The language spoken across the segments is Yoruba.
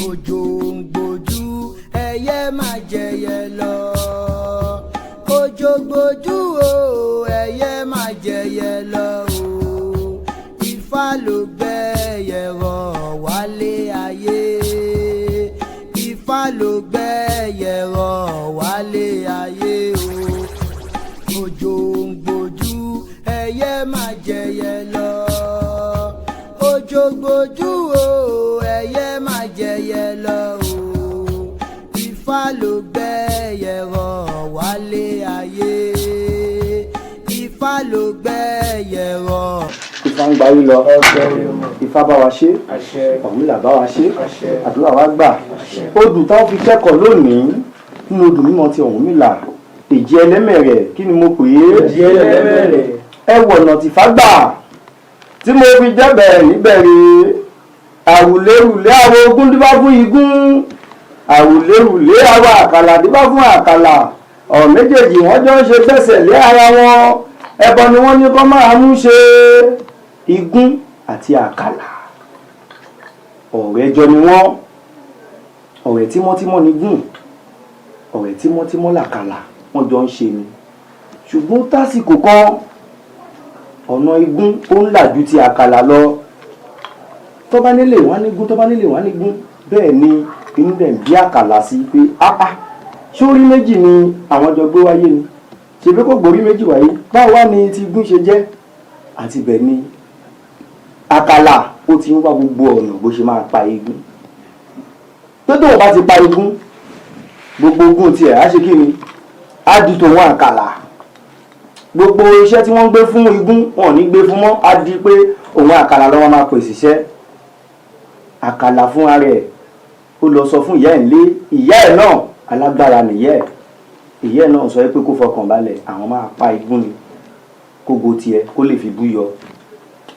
òjò ń gbójú ẹyẹ máa jẹyẹ lọ. òjò gbójú o ẹyẹ máa jẹyẹ lọ o. Ifá ló gbẹ́yẹ rọ̀ wálé ayé. Ifá ló gbẹ́yẹ rọ̀ wálé ayé o. òjò ń gbójú ẹyẹ máa jẹyẹ lọ. òjò gbójú o ẹyẹ máa jẹyẹ lọ o. Ifá ló gbẹ́yẹ rọ̀ wálé ayé. Ifá ló gbẹ́yẹ rọ̀. Ifá ń gbarí lọ, Ifá bá wa ṣe, Ọ̀rúnmìlà bá wa ṣe, àdúrà wa gbà. Odù táwọn fi kẹ́kọ̀ọ́ lónìí nínú odù mímọ́ ti Ọ̀rúnmìlà, èjì ẹlẹ́mẹ̀rẹ̀, kí ni mo pè é? Èjì ẹlẹ́mẹ̀rẹ̀. Ẹ wọ̀nà tìfá gbà tí mo fi jẹ́bẹ̀ níbẹ̀rẹ̀. Àrùlérùlé àwọn ogún díbá fún igún, àrùlérùlé àwọn àkàlà díbá fún àkàlà. Ọ̀rọ̀ méjèèjì wọ́n jọ ń ṣe gbẹ́sẹ̀ lé ara wọn. Ẹbọ ni wọ́n ní kó máa mú ṣe. Igún àti àkàlà ọ̀rẹ́ jọ ni wọ́n. Ọ̀rẹ́ tímọ́tímọ́ ni gún, ọ̀rẹ́ tímọ́tímọ́ làkàlà wọ́n jọ ń ṣe ni. Ṣùgbọ́n tásìkò kan ọ̀nà igún ó ń là ju ti àkàlà lọ. tó bá nílé wá ní gún, tó bá nílé wá ní gún. Bẹ́ẹ̀ ni inú dẹ̀ ń bí àkàlà sí pé ṣé orí méjì ni àwọn jọ gbé wáyé ni, ṣebí kò gbórí méjì wáyé, báwo wá ni ti gún ṣe jẹ́? Àti bẹ́ẹ̀ ni àkàlà ó ti ń wá gbogbo ọ̀nà bó ṣe máa pa igún. tó tóun bá ti pa igún, gbogbo ogún tiẹ̀ á ṣe kí ni? Á di tòun àkàlà. Gbogbo iṣẹ́ tí wọ́n ń gbé fún igún wọn ò ní gbé fún mọ́, á di pé òun àkàlà lọ́wọ́ máa pèsè iṣẹ́. Àkàlà fún ara ẹ̀ ó lọ sọ fún ìyá ẹ̀ ńlé, ìyá ẹ̀ náà alágbára nìyẹ́ ẹ̀. Ìyá ẹ̀ náà sọ pé kó fọkàn balẹ̀, àwọn máa pa igún ni kógo tiẹ̀ kó lè fi búyọ.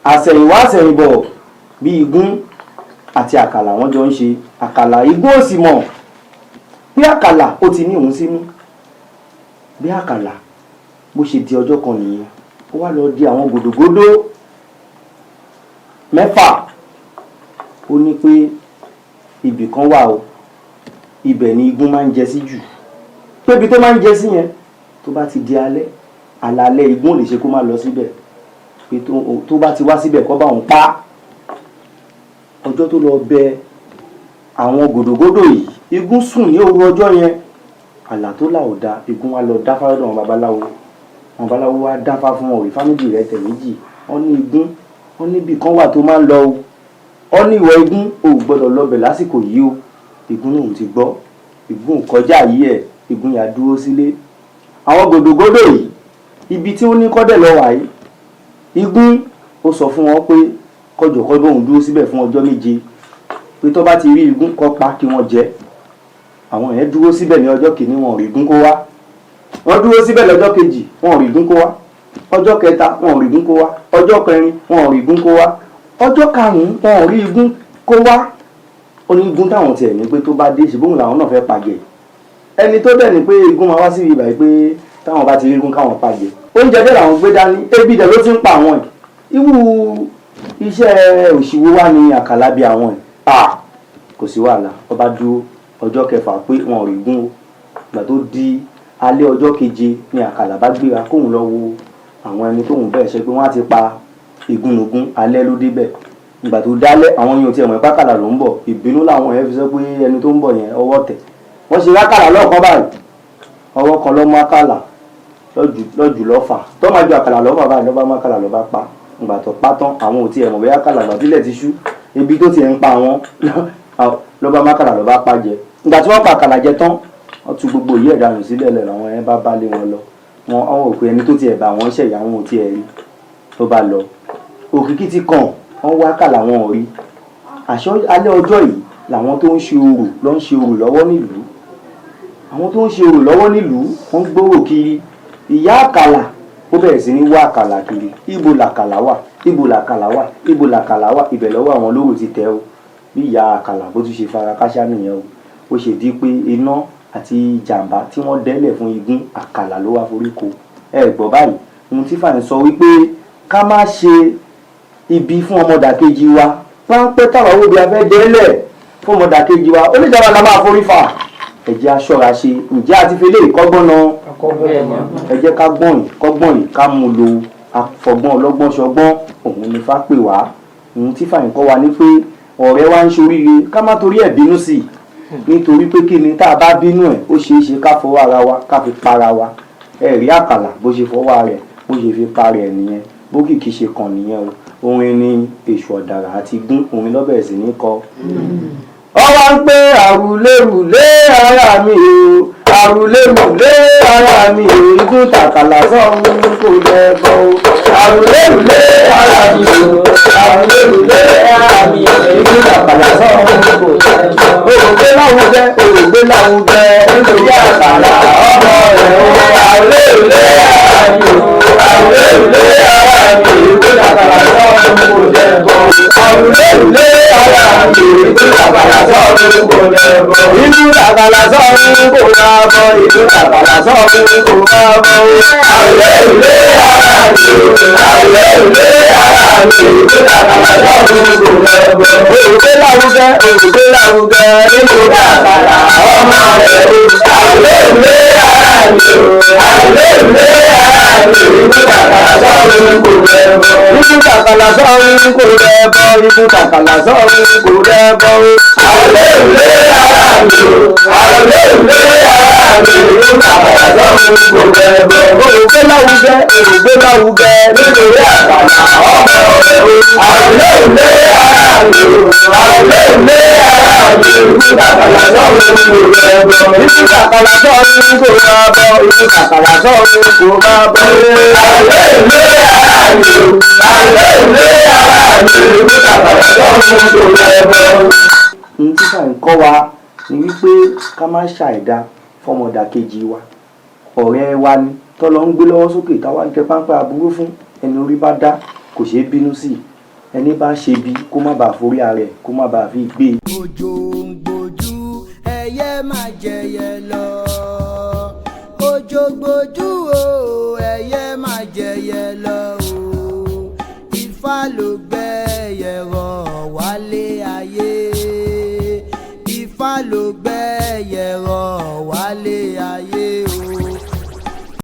Àsẹ̀yìnwá àsẹ̀yìnbọ̀ bí igún àti àkàlà wọ́n jọ ń ṣe. Àkàlà igún ò sì mọ̀ bí àkàlà ó ti ní òun sínú. Bí àkàlà bó ṣe di ọjọ́ kan nìyẹn, ó wá lọ di àwọn gòdògódó mẹ́fà. Ó ní pé ibì kan wà o, ibẹ̀ ni igún máa ń jẹ sí jù. Pé ibi tó máa ń jẹ sí yẹn, tó bá ti di alẹ́, àlàálẹ̀ igún ò lè ṣe kó má lọ síbẹ̀. Pé tó bá ti wá síbẹ̀ kó bá òun pa. Ọjọ́ tó lọ bẹ àwọn gòdògódò yìí, igún sùn ní òru ọjọ́ yẹn. Àlà tó là ò da, igún wa lọ dáfá lọ́dọ̀ àwọn babaláwo. Àwọn babaláwo wá dáfá fún ọ̀rẹ́ fámìlì rẹ̀ tẹ̀ méjì. Wọ́n ní igún, wọ́n níbì kan wà tó máa ń lọ o. Wọ́n ní ìwọ igún ò gbọ́dọ̀ lọbẹ̀ lásìkò yìí o. Igún náà ti gbọ́, igún kọjá yìí ẹ̀, igún yà dúró sílé. Àwọn gòdògódò yìí, ibi tí ó ní kọ́dẹ̀ lọ wà yìí, igún ó sọ fún wọn pé kọjọ̀kọ́ bóun dúró síbẹ̀ fún ọjọ́ méje. Pé tó bá ti rí igún kó pa kí wọ́n jẹ. Àwọn yẹn dúró síbẹ̀ ní ọjọ́ kìíní, wọn ò rí igún kó wá. Wọ́n dúró síbẹ̀ lọ́jọ́ kejì, wọn ò rí igún kó wá. Ọjọ́ kẹta wọn ò rí igún kó wá. Ọjọ́ kẹrin wọn ò rí igún kó wá. Ọjọ́ karùn-ún wọn ò rí igún kó wá. Ó ní igún táwọn tiẹ̀ ní pé tó bá dé ṣe bóun làwọn náà fẹ́ pàjẹ́. Ẹni tó dẹ̀ ní pé igún máa wá sí ibà yìí pé táwọn bá ti rí igún káwọn pàjẹ́. Oúnjẹ bẹ́ẹ̀ làwọn gbé dání, ebi dẹ̀ ló ti ń pa àwọn yìí. Irú iṣẹ́ òṣìwò wá ní àkàlà bí àwọn yìí. Kò sí wàhálà, ọba dúró ọjọ́ kẹfà pé wọn ò rí igún o. Ìgbà tó di alẹ́ ọjọ́ keje ni àkàlà bá gbéra kóun lọ wo àwọn ẹni tóun bẹ́ẹ̀ ṣe pé wọ́n á ti pa igúnnugún. Alẹ́ ló débẹ̀. Ìgbà tó dálẹ̀ àwọn yóò tiẹ̀ mọ̀ ìpákàlà ló ń bọ̀. Ìbínú làwọn yẹn fi sọ pé ẹni tó ń bọ̀ yẹn ọwọ́ tẹ̀. Wọ́n ṣe rákàlà lọ́ọ̀kan báyìí, ọwọ́ kan lọ́ mú àkàlà lọ́jù lọ́fà. Tó máa ju àkàlà lọ́fà báyìí lọ́ba mú àkàlà lọ́ba pa. Ìgbà tó pa tán àwọn ò tiẹ̀ mọ̀ bóyá àkàlà ìgbà tílẹ̀ ti ṣú, ebi tó tiẹ̀ ń pa àwọn lọ́ba mú àkàlà lọ́ba pa jẹ. Ìgbà tí wọ́n pa àkàlà jẹ tán, wọ́n tú gbogbo yìí ẹ̀dá nù sílẹ̀ lẹ̀ làwọn yẹn bá lé wọn lọ. Wọ́n ò pé ẹni tó tiẹ̀ bá wọn ṣẹ̀yà wọn ò tiẹ̀ rí tó bá lọ. Òkìkí ti kàn, wọ́n wá àkàlà wọn ò rí. Alẹ́ ọjọ́ yìí làwọn tó ń ṣe orò ló ń ṣe orò lọ́wọ́ nílùú. Àwọn tó ń ṣe orò lọ́wọ́ nílùú wọ́n ń gbówó kiri. Ìyá àkàlà ó bẹ̀rẹ̀ sí ní wá àkàlà kiri. Ibo làkàlà wà, ibo làkàlà wà, ibo làkàlà wà. Ibẹ̀ lọ́wọ́ àwọn olówó ti tẹ̀ o. Bí ìyá àkàlà bó tún ṣe fara káṣá nìyẹn o. Ó ṣe di pé iná àti ìjàmbá tí wọ́n dẹ́lẹ̀ fún igún, àkàlà ló wá forí ko. Ẹ gbọ́ báyìí, ohun tí Fáàní sọ wípé ká má ṣe ibi fún ọmọdàkejì wa. Páńpẹ́ táwa wo bí a fẹ́ dẹ́lẹ̀, fọmọdàkejì wa ó lè jábà la máa forí fà ẹ jẹ́ a ṣọ́ra ṣe ǹjẹ́ a ti fi léyìí kọ́gbọ́n náà ẹ jẹ́ ká gbọ́n yìí kọ́gbọ́n yìí ká mú lo àfọgbọ́n ọlọ́gbọ́n ṣọgbọ́n òun ni fá pè wá òun tí fàyín kọ́ wa ní pé ọ̀rẹ́ wa ń ṣoríire ká má torí ẹ̀ bínú sí i nítorí pé kí ni tá a bá bínú ẹ̀ ó ṣeé ṣe ká fọwọ́ ara wa ká fi para wa ẹ rí àkàlà bó ṣe fọwọ́ rẹ̀ bó ṣe fi para ẹ̀ nìyẹn bó kìkì ṣe kàn nìyẹn o orin ni èṣù ọ̀dàrà àti gún orin lọ́bẹ̀ sí ní kọ. ọwọ́ ń pé àrùlérùlé ara mi o àrùlérùlé ara mi o igun tàkàlà sọ́run kò lẹ́bọ̀ o àrùlérùlé ara mi o àrùlérùlé ara mi o igun tàkàlà sọ́run kò lẹ́bọ̀ o òrògbé láwùjẹ òrògbé láwùjẹ nítorí àkàlà ọmọ rẹ̀ o àrùlérùlé ara mi o àrùlérùlé ara mi o igun tàkàlà sọ́run kò lẹ́bọ̀ o àrùlérùlé ara mi o igun tàkàlà sọ́run kò lẹ́bọ̀ o igun tàkàlà sọ́run kò lẹ́bọ̀ ìlú tàbàlà sọ́ọ̀run kò máa bọ̀ àwùlé ara mi àwùlé ara mi ìlú tàbàlà sọ́ọ̀run kò lẹ́bọ̀ òrùgbé láwùjẹ òrùgbé láwùjẹ nínú tàbàlà ọmọ rẹ̀ àwùlé ara mi àwùlé ara mi ìlú tàbàlà sọ́ọ̀run kò lẹ́bọ̀ ìlú tàbàlà sọ́ọ̀run kò lẹ́bọ̀ ìlú tàbàlà sọ́ọ̀run kò lẹ́bọ̀ àwùlé ara mi àwùlé ara mi ìlú tàbàlà sọ́ọ̀run kò lẹ́bọ̀ òrùgbé láwùjẹ òrùgbé láwùjẹ nítorí àgbàlá ọmọ rẹ̀ àwùlé ara mi àwùlé ara mi ìlú tàbàlà sọ́ọ̀run kò lẹ́bọ̀ ìlú tàbàlà sọ́ọ̀run kò máa bọ̀ ìlú tàbàlà sọ́ọ̀run kò máa bọ̀ àwùlé ara mi àwùlé ara mi ìlú tàbàlà sọ́ọ̀run kò lẹ́bọ̀. ní títà ń kọ́ wa ni wípé ká má ṣàìdá fọmọdàkejì wa ọ̀rẹ́ wa ni tọ́lọ́ ń gbé lọ́wọ́ sókè táwa ń tẹ páńpẹ́ aburú fún ẹni orí bá dá kò ṣeé bínú sí ẹni bá ṣe bí kó má bàa forí ara ẹ̀ kó má bàa fi gbé. òjò ń gbójú ẹyẹ máa jẹyẹ lọ òjò gbójú o ẹyẹ máa jẹyẹ lọ o Ifá ló gbẹ